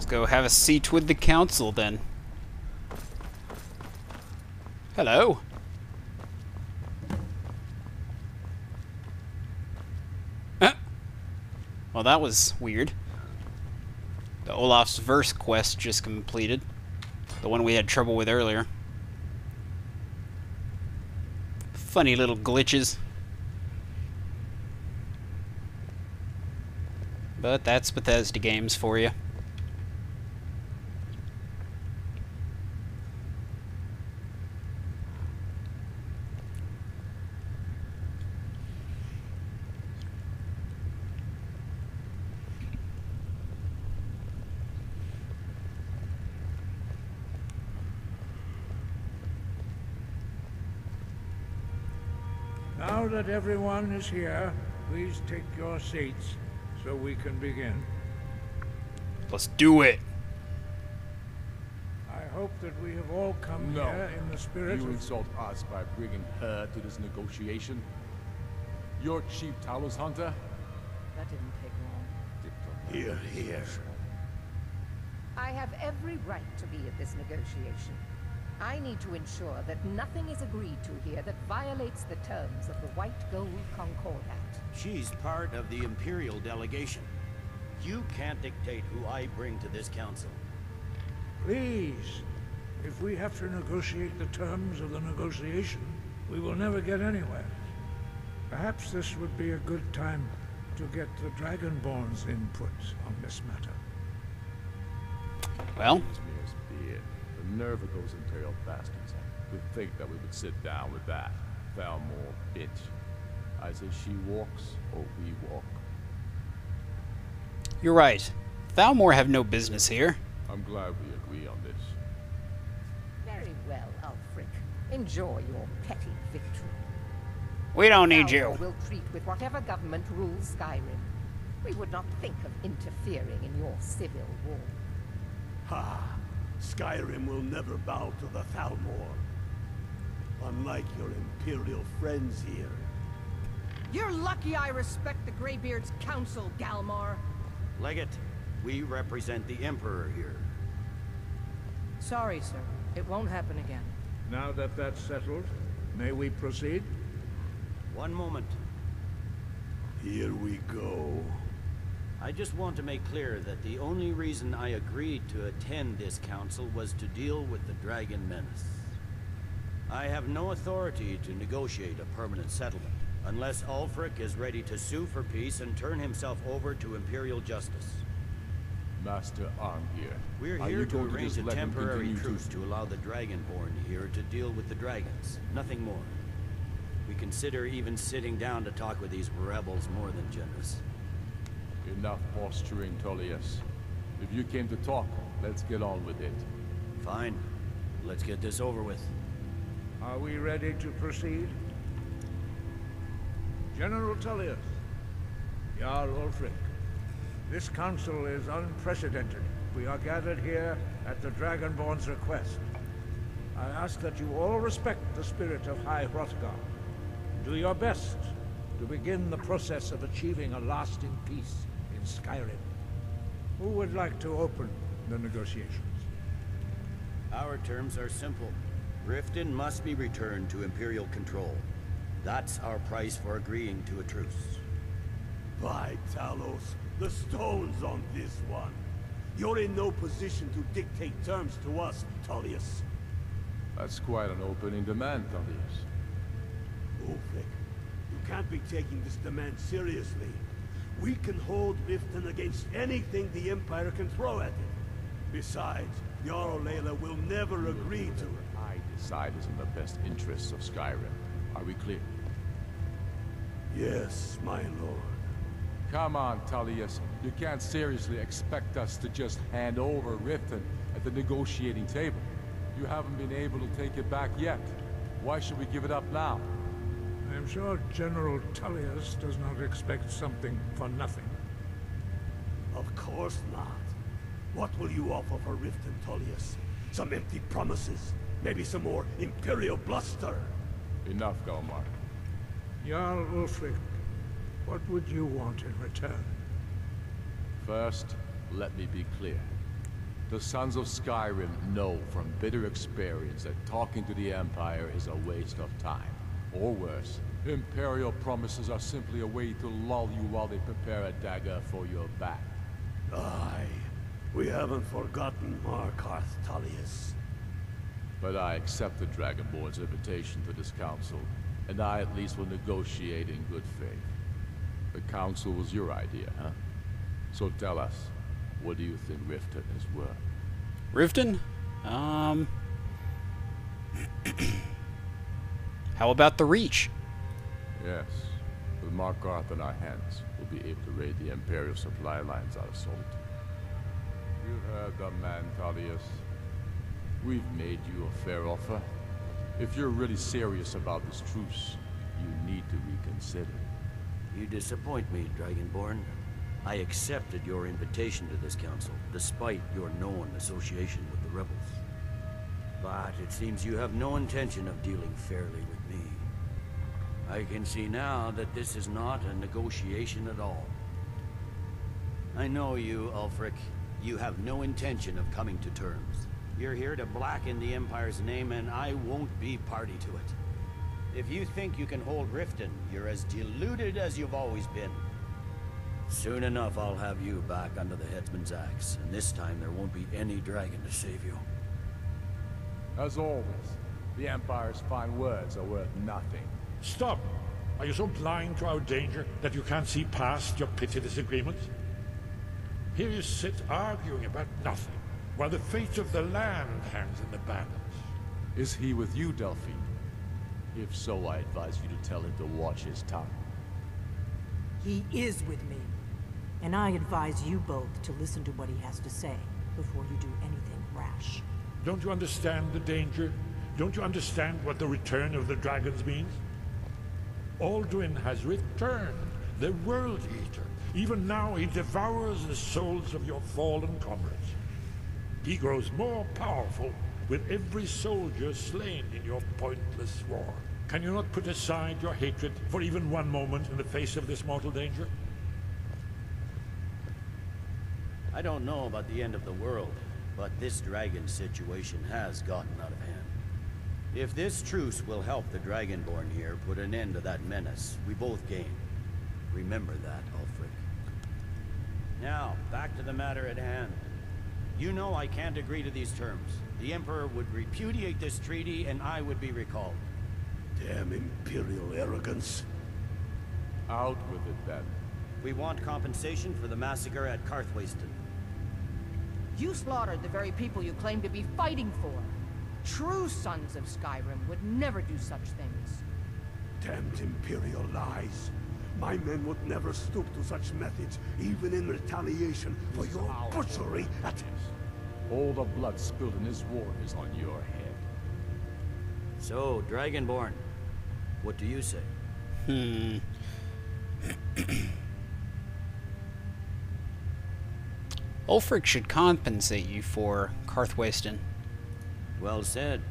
Go have a seat with the council, then. Hello. Well, that was weird. The Olaf's Verse quest just completed. The one we had trouble with earlier. Funny little glitches. But that's Bethesda games for you. Now that everyone is here, please take your seats so we can begin. Let's do it. I hope that we have all come here in the spirit You of... insult us by bringing her to this negotiation? You're chief Talos hunter? That didn't take long. Here, here. I have every right to be at this negotiation. I need to ensure that nothing is agreed to here that violates the terms of the White Gold Concordat. She's part of the Imperial delegation. You can't dictate who I bring to this council. Please, if we have to negotiate the terms of the negotiation, we will never get anywhere. Perhaps this would be a good time to get the Dragonborn's input on this matter. Well, The nerve of those Imperial bastards. To think that we would sit down with that Thalmor bitch. I say she walks, or we walk. you're right. Thalmor have no business here. I'm glad we agree on this. Very well, Ulfric. Enjoy your petty victory. We don't need Thalmor you. will treat with whatever government rules Skyrim. We would not think of interfering in your civil war. Ha! Skyrim will never bow to the Thalmor. Unlike your Imperial friends here. You're lucky I respect the Greybeard's counsel, Galmar. Legate, we represent the Emperor here. Sorry, sir. It won't happen again. Now that that's settled, may we proceed? One moment. Here we go. I just want to make clear that the only reason I agreed to attend this council was to deal with the Dragon Menace. I have no authority to negotiate a permanent settlement, unless Ulfric is ready to sue for peace and turn himself over to Imperial justice. Master Armgear. We're are here you to going arrange just a let him temporary continue truce to allow the Dragonborn here to deal with the dragons. Nothing more. We consider even sitting down to talk with these rebels more than generous. Enough posturing, Tullius. If you came to talk, let's get on with it. Fine. Let's get this over with. Are we ready to proceed? General Tullius, Jarl Ulfric, this council is unprecedented. We are gathered here at the Dragonborn's request. I ask that you all respect the spirit of High Hrothgar. Do your best to begin the process of achieving a lasting peace in Skyrim. Who would like to open the negotiations? Our terms are simple. Riften must be returned to Imperial control. That's our price for agreeing to a truce. By Talos, the stone's on this one. You're in no position to dictate terms to us, Tullius. That's quite an opening demand, Tullius. Ulfric, you can't be taking this demand seriously. We can hold Riften against anything the Empire can throw at it. Besides, Jarl Layla will never agree to it. I decide is in the best interests of Skyrim. Are we clear? Yes, my lord. Come on, Tullius. You can't seriously expect us to just hand over Riften at the negotiating table. You haven't been able to take it back yet. Why should we give it up now? I'm sure General Tullius does not expect something for nothing. Of course not. What will you offer for Riften, Tullius? Some empty promises? Maybe some more Imperial bluster? Enough, Galmar. Jarl Ulfric, what would you want in return? First, let me be clear. The Sons of Skyrim know from bitter experience that talking to the Empire is a waste of time. Or worse, Imperial promises are simply a way to lull you while they prepare a dagger for your back. Aye. We haven't forgotten Markarth, Tullius. But I accept the Dragonborn's invitation to this council, and I at least will negotiate in good faith. The council was your idea, huh? So tell us, what do you think Riften is worth? Riften? How about the Reach? Yes. With Markarth in our hands, we'll be able to raid the Imperial supply lines out of Salt. You heard the man, Tullius. We've made you a fair offer. If you're really serious about this truce, you need to reconsider. You disappoint me, Dragonborn. I accepted your invitation to this council, despite your known association with the rebels. But it seems you have no intention of dealing fairly with me. I can see now that this is not a negotiation at all. I know you, Ulfric. You have no intention of coming to terms. You're here to blacken the Empire's name, and I won't be party to it. If you think you can hold Riften, you're as deluded as you've always been. Soon enough, I'll have you back under the headsman's axe, and this time there won't be any dragon to save you. As always, the Empire's fine words are worth nothing. Stop! Are you so blind to our danger that you can't see past your petty disagreements? Here you sit arguing about nothing, while the fate of the land hangs in the balance. Is he with you, Delphine? If so, I advise you to tell him to watch his tongue. He is with me. And I advise you both to listen to what he has to say before you do anything rash. Don't you understand the danger? Don't you understand what the return of the dragons means? Alduin has returned, the World Eater. Even now he devours the souls of your fallen comrades. He grows more powerful with every soldier slain in your pointless war. Can you not put aside your hatred for even one moment in the face of this mortal danger? I don't know about the end of the world, but this dragon situation has gotten out of hand. If this truce will help the Dragonborn here put an end to that menace, we both gain. Remember that, Ulfric. Now, back to the matter at hand. You know I can't agree to these terms. The Emperor would repudiate this treaty, and I would be recalled. Damn Imperial arrogance. Out with it, then. We want compensation for the massacre at Karthwasten. You slaughtered the very people you claim to be fighting for. True sons of Skyrim would never do such things. Damned Imperial lies. My men would never stoop to such methods, even in retaliation for your butchery at... All the blood spilled in this war is on your head. So, Dragonborn, what do you say? Ulfric should compensate you for Karthwasten. Well said.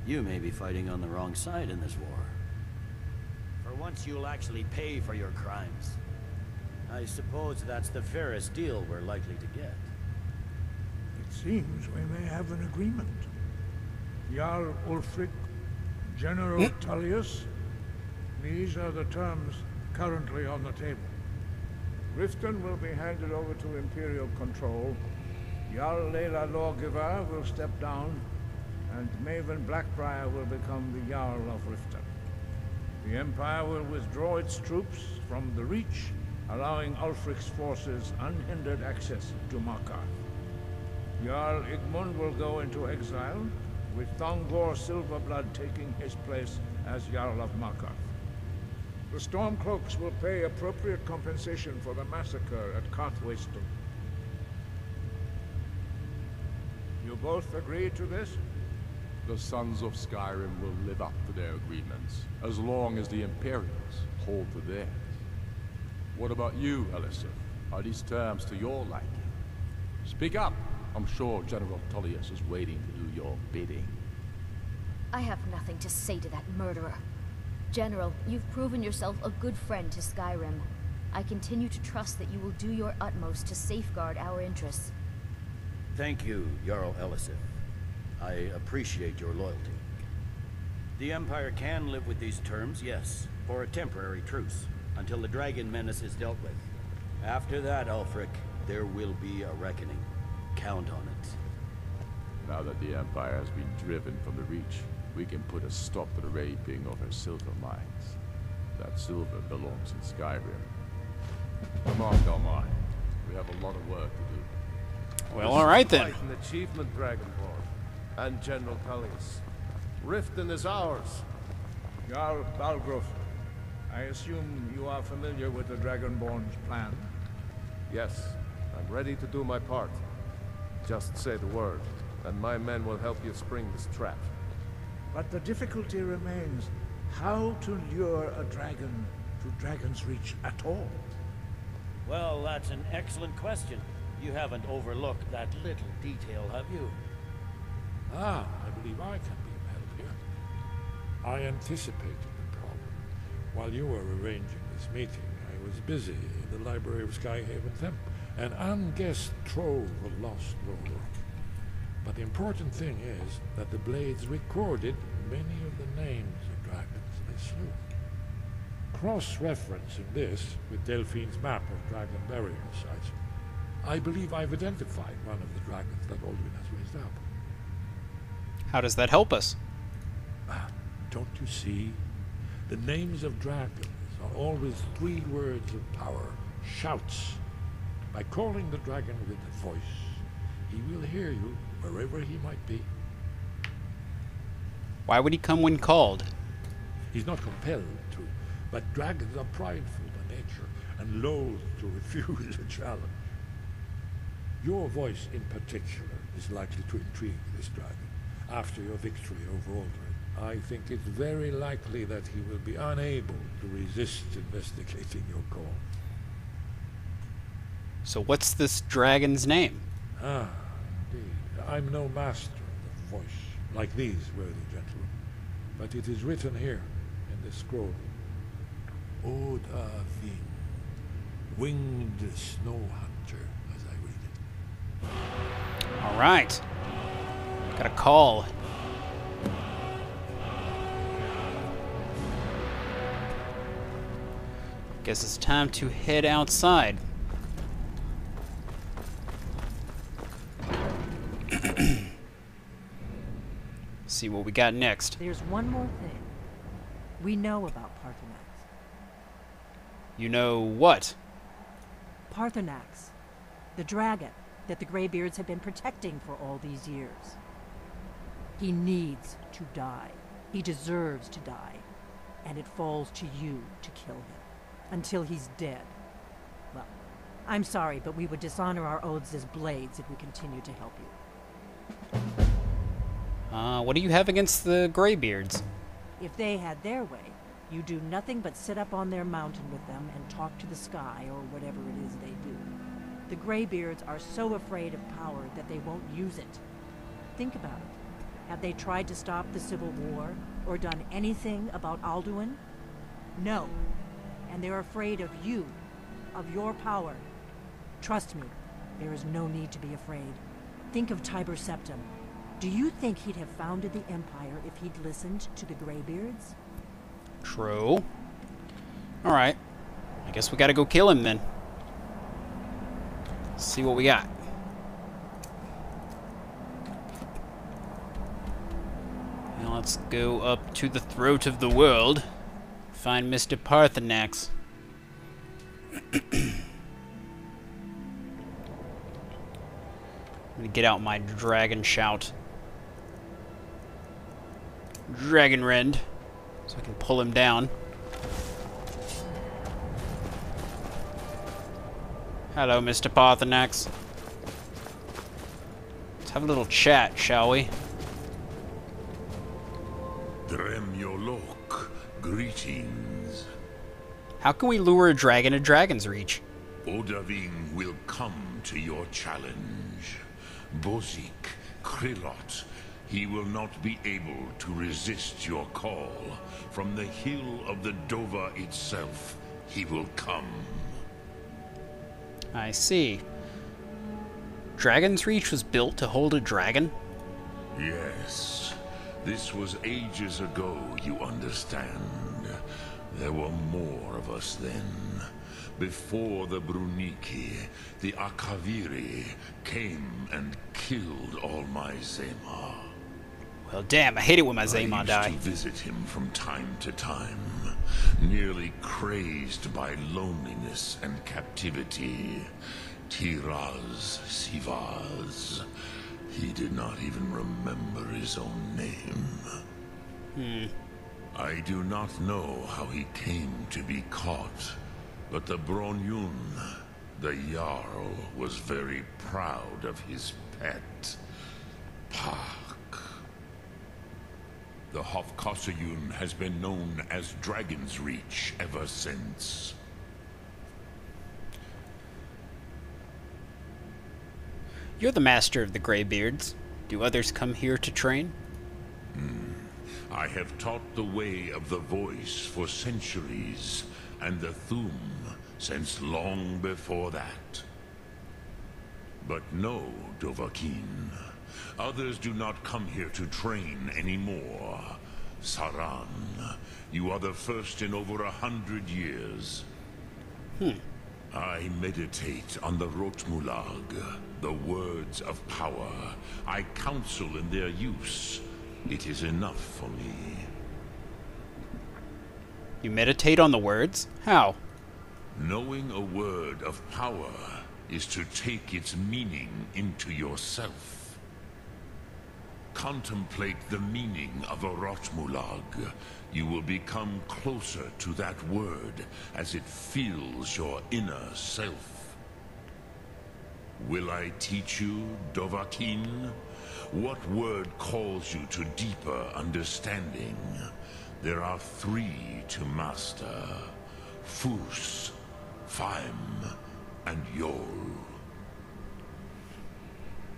You may be fighting on the wrong side in this war. For once you'll actually pay for your crimes. I suppose that's the fairest deal we're likely to get. It seems we may have an agreement. Jarl Ulfric, General Tullius, these are the terms currently on the table. Riften will be handed over to Imperial control. Jarl Lela Lawgiver will step down, and Maven Blackbriar will become the Jarl of Riften. The Empire will withdraw its troops from the Reach, allowing Ulfric's forces unhindered access to Markarth. Jarl Igmund will go into exile, with Thongor Silverblood taking his place as Jarl of Markarth. The Stormcloaks will pay appropriate compensation for the massacre at Karthwasten. You both agree to this? The Sons of Skyrim will live up to their agreements, as long as the Imperials hold to theirs. What about you, Elisif? Are these terms to your liking? Speak up! I'm sure General Tullius is waiting to do your bidding. I have nothing to say to that murderer. General, you've proven yourself a good friend to Skyrim. I continue to trust that you will do your utmost to safeguard our interests. Thank you, Jarl Elisif. I appreciate your loyalty. The Empire can live with these terms, yes, for a temporary truce, until the dragon menace is dealt with. After that, Ulfric, there will be a reckoning. Count on it. Now that the Empire has been driven from the Reach, we can put a stop to the raping of her silver mines. That silver belongs in Skyrim. Come on, Dalmine. We have a lot of work to do. Well, alright then. An achievement, Dragonborn. And General Tullius. Riften is ours. Jarl Balgruuf, I assume you are familiar with the Dragonborn's plan? Yes, I'm ready to do my part. Just say the word, and my men will help you spring this trap. But the difficulty remains how to lure a dragon to Dragon's Reach at all. Well, that's an excellent question. You haven't overlooked that little detail, have you? Ah, I believe I can be of help here. I anticipated the problem. While you were arranging this meeting, I was busy in the library of Skyhaven Temp, an unguessed trove of lost lore. But the important thing is that the Blades recorded many of the names of dragons they slew. Cross-referencing this with Delphine's map of dragon burial sites, I believe I've identified one of the dragons that Alduin has raised up. How does that help us? Don't you see? The names of dragons are always 3 words of power, shouts. By calling the dragon with a voice, he will hear you wherever he might be. Why would he come when called? He's not compelled to, but dragons are prideful by nature and loath to refuse a challenge. Your voice in particular is likely to intrigue this dragon. After your victory over Alduin, I think it's very likely that he will be unable to resist investigating your call. So what's this dragon's name? Ah, indeed. I'm no master of the voice, like these worthy gentlemen, but it is written here in this scroll. Oda Ving, winged snow hunter, as I read it. All right. Got a call. Guess it's time to head outside. See what we got next. There's one more thing. We know about Parthenax. You know what? Parthenax. The dragon that the Greybeards have been protecting for all these years. He needs to die. He deserves to die. And it falls to you to kill him. Until he's dead. Well, I'm sorry, but we would dishonor our oaths as Blades if we continue to help you. What do you have against the Greybeards? If they had their way, you do nothing but sit up on their mountain with them and talk to the sky or whatever it is they do. The Greybeards are so afraid of power that they won't use it. Think about it. Have they tried to stop the Civil War or done anything about Alduin? No. And they're afraid of you, of your power. Trust me, there is no need to be afraid. Think of Tiber Septim. Do you think he'd have founded the Empire if he'd listened to the Greybeards? True. Alright. I guess we gotta go kill him then. See what we got. Now let's go up to the throat of the world. Find Mr. Parthenax. I'm gonna get out my dragon shout. Dragon Rend. So I can pull him down. Hello, Mr. Parthenax. Let's have a little chat, shall we? Dremyolok, greetings. How can we lure a dragon to Dragon's Reach? Odaving will come to your challenge. Bozik, Krillot, he will not be able to resist your call. From the hill of the Dova itself, he will come. I see. Dragon's Reach was built to hold a dragon? Yes. This was ages ago, you understand. There were more of us then. Before the Bruniki, the Akaviri came and killed all my Zema. Well, damn, I hate it when my Zema die. I used to visit him from time to time, nearly crazed by loneliness and captivity. Tiraz Sivaz. He did not even remember his own name. I do not know how he came to be caught, but the Bronyun, the Jarl, was very proud of his pet, Pak. The Hofkossayun has been known as Dragon's Reach ever since. You're the master of the Greybeards. Do others come here to train? I have taught the way of the voice for centuries, and the Thum since long before that. But no, Dovahkiin. Others do not come here to train anymore. Saran, you are the first in over 100 years. I meditate on the Rotmulag, the words of power. I counsel in their use. It is enough for me. You meditate on the words? How? Knowing a word of power is to take its meaning into yourself. Contemplate the meaning of a Rotmulag. You will become closer to that word as it fills your inner self. Will I teach you, Dovahkiin? What word calls you to deeper understanding? There are 3 to master. Fus, Faim, and Yol.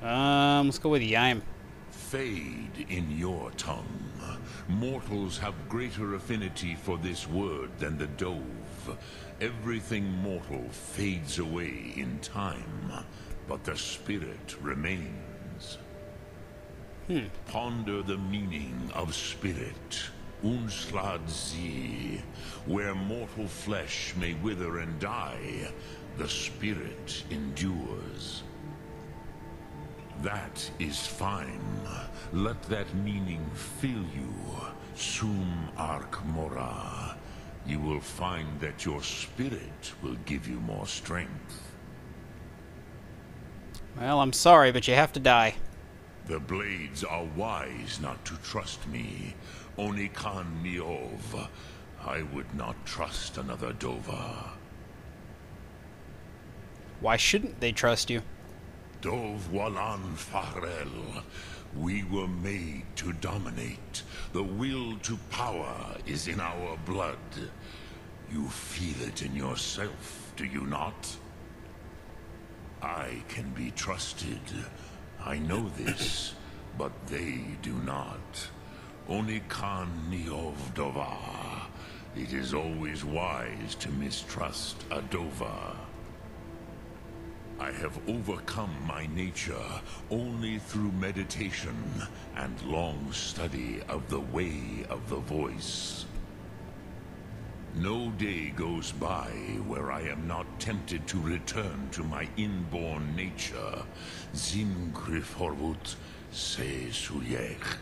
Let's go with Yaim. Fade in your tongue. Mortals have greater affinity for this word than the Dove. Everything mortal fades away in time, but the spirit remains. Ponder the meaning of spirit. Unslad Zi. Where mortal flesh may wither and die, the spirit endures. That is fine. Let that meaning fill you. Sum Ark Mora. You will find that your spirit will give you more strength. Well, I'm sorry, but you have to die. The blades are wise not to trust me. Only Khan Niov. I would not trust another Dova. Why shouldn't they trust you? Dov Walan Farel. We were made to dominate. The will to power is in our blood. You feel it in yourself, do you not? I can be trusted. I know this, but they do not. Only Khan Niov Dova. It is always wise to mistrust a Dova. I have overcome my nature only through meditation and long study of the way of the voice. No day goes by where I am not tempted to return to my inborn nature. Zimgrifhorvut se suyech.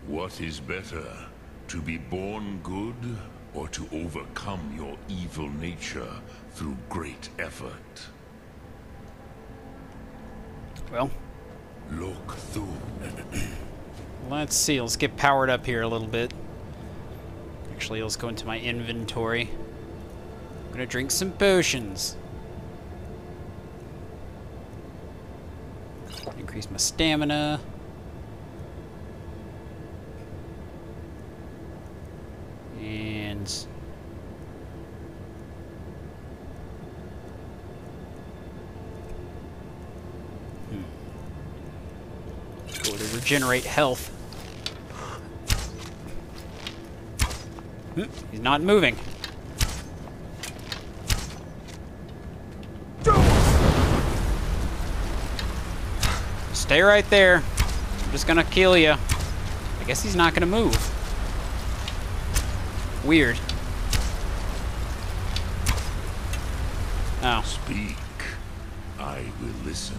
What is better, to be born good or to overcome your evil nature through great effort? Well, look through. Let's see. Let's get powered up here a little bit. Actually, let's go into my inventory. I'm gonna drink some potions. Increase my stamina. And go to regenerate health. He's not moving. Stay right there. I'm just gonna kill you. I guess he's not gonna move. Weird. Oh. Speak. I will listen.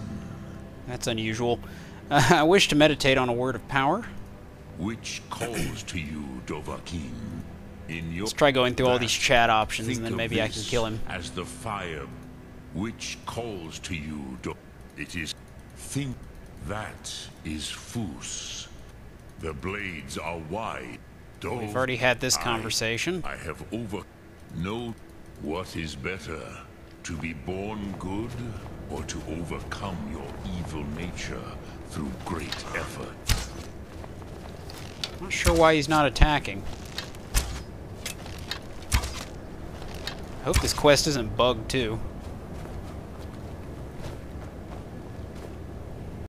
That's unusual. I wish to meditate on a word of power. Which calls to you, Dovahkiin? In your Let's try going through all these chat options, think and then of maybe I can this kill him. As the fire, which calls to you, it is. Think that is Fus. The blades are wide. We've already had this conversation. I have know what is better, to be born good, or to overcome your evil nature through great effort. Not sure why he's not attacking. I hope this quest isn't bugged too.